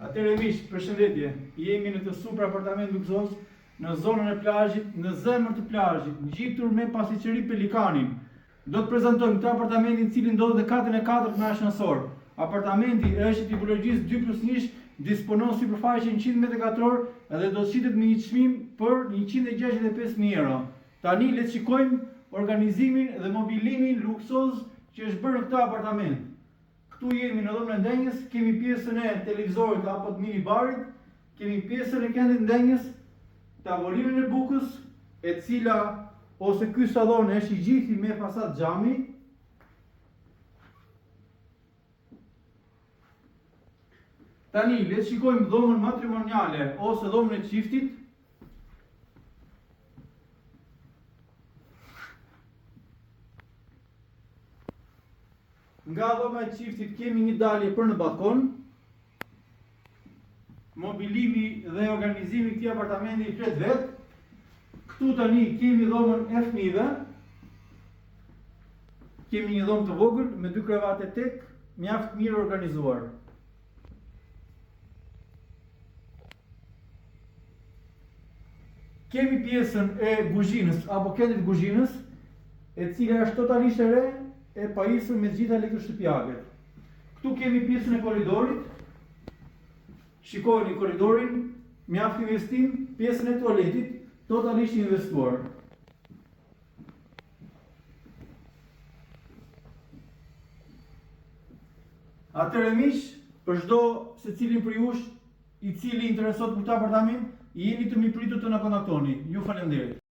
Atëherë miq, përshëndetje. Jemi në të super apartament luksoz në zonën e plazhit, në zemër të plazhit, ngjitur me pasqyri pelikanin. Do të prezantojmë këtë apartamentin i cili ndodhet në katën e 4 me ascensor. Apartamenti është i tipologjisë 2+1, disponon sipërfaqe 100 m2 dhe do të shitet me një çmim për 165.000 euro. Tani le të shikojmë organizimin dhe mobilimin luksoz që është bërë në këtë apartament. Këtu jemi në dhomën e ndenjës, kemi pjesën e televizorit apo të minibarit, kemi pjesën e këndit ndenjës, tavolinën e bukës, e cila ose ky sallon është i gjithë me fasadë xhami. Tani le të shikojmë dhomën matrimoniale ose dhomën e çiftit. Nga dhoma e çiftit kemi një dalje për në balkon. Mobilimi dhe organizimi i këtij apartamenti i flet vet. Këtu tani kemi dhomën e fëmijëve. Kemi një dhomë të vogël me 2 krevate tek, mjaft mirë organizuar. Kemi pjesën e kuzhinës apo këndit kuzhinës, e cila është totalisht e re, e pajisur me të gjitha elektroshtëpiaket. Këtu kemi pjesën e korridorit. Shikojeni korridorin, mjaft investim, pjesën e tualetit, totalisht investuar. Atëherë miq, për çdo secilin prej jush i cili interesohet për këtë apartament, jeni të mi pritur të na kontaktoni. Ju falenderoj.